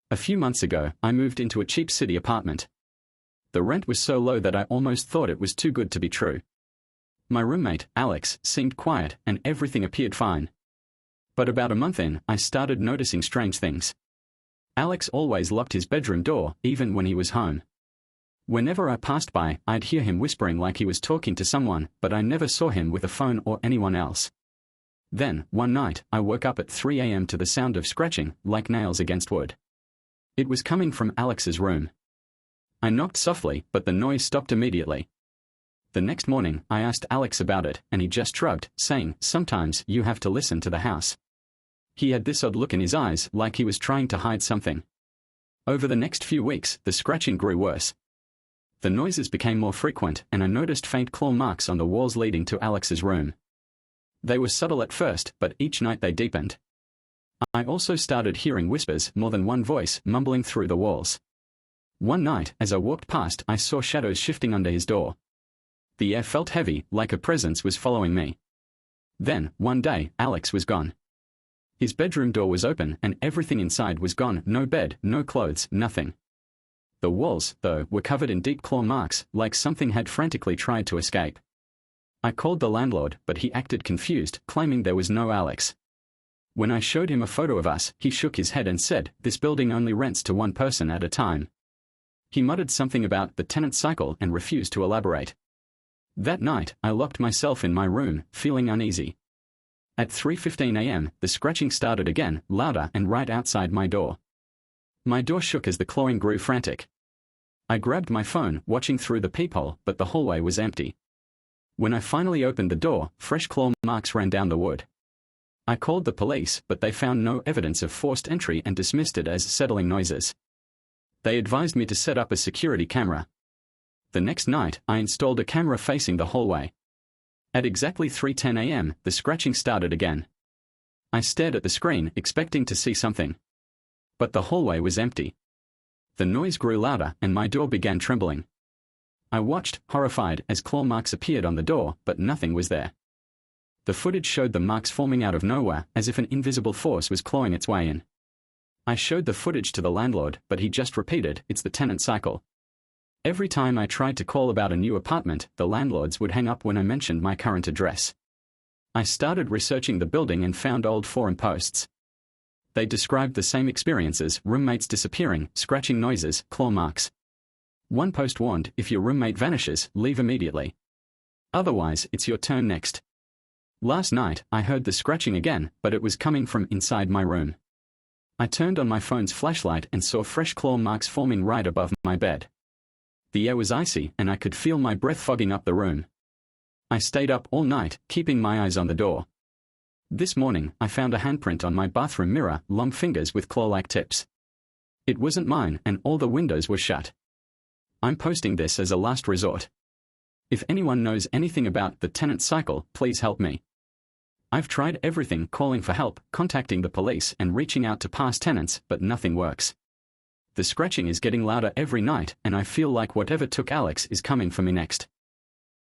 A few months ago, I moved into a cheap city apartment. The rent was so low that I almost thought it was too good to be true. My roommate, Alex, seemed quiet and everything appeared fine. But about a month in, I started noticing strange things. Alex always locked his bedroom door, even when he was home. Whenever I passed by, I'd hear him whispering like he was talking to someone, but I never saw him with a phone or anyone else. Then, one night, I woke up at 3 a.m. to the sound of scratching, like nails against wood. It was coming from Alex's room. I knocked softly, but the noise stopped immediately. The next morning, I asked Alex about it, and he just shrugged, saying, "Sometimes you have to listen to the house." He had this odd look in his eyes, like he was trying to hide something. Over the next few weeks, the scratching grew worse. The noises became more frequent, and I noticed faint claw marks on the walls leading to Alex's room. They were subtle at first, but each night they deepened. I also started hearing whispers, more than one voice, mumbling through the walls. One night, as I walked past, I saw shadows shifting under his door. The air felt heavy, like a presence was following me. Then, one day, Alex was gone. His bedroom door was open, and everything inside was gone. No bed, no clothes, nothing. The walls, though, were covered in deep claw marks, like something had frantically tried to escape. I called the landlord, but he acted confused, claiming there was no Alex. When I showed him a photo of us, he shook his head and said, "This building only rents to one person at a time." He muttered something about the tenant cycle and refused to elaborate. That night, I locked myself in my room, feeling uneasy. At 3:15 a.m., the scratching started again, louder and right outside my door. My door shook as the clawing grew frantic. I grabbed my phone, watching through the peephole, but the hallway was empty. When I finally opened the door, fresh claw marks ran down the wood. I called the police, but they found no evidence of forced entry and dismissed it as settling noises. They advised me to set up a security camera. The next night, I installed a camera facing the hallway. At exactly 3:10 a.m., the scratching started again. I stared at the screen, expecting to see something. But the hallway was empty. The noise grew louder, and my door began trembling. I watched, horrified, as claw marks appeared on the door, but nothing was there. The footage showed the marks forming out of nowhere, as if an invisible force was clawing its way in. I showed the footage to the landlord, but he just repeated, "It's the tenant cycle." Every time I tried to call about a new apartment, the landlords would hang up when I mentioned my current address. I started researching the building and found old forum posts. They described the same experiences: roommates disappearing, scratching noises, claw marks. One post warned, "If your roommate vanishes, leave immediately. Otherwise, it's your turn next." Last night, I heard the scratching again, but it was coming from inside my room. I turned on my phone's flashlight and saw fresh claw marks forming right above my bed. The air was icy, and I could feel my breath fogging up the room. I stayed up all night, keeping my eyes on the door. This morning, I found a handprint on my bathroom mirror, long fingers with claw-like tips. It wasn't mine, and all the windows were shut. I'm posting this as a last resort. If anyone knows anything about the tenant cycle, please help me. I've tried everything, calling for help, contacting the police, and reaching out to past tenants, but nothing works. The scratching is getting louder every night, and I feel like whatever took Alex is coming for me next.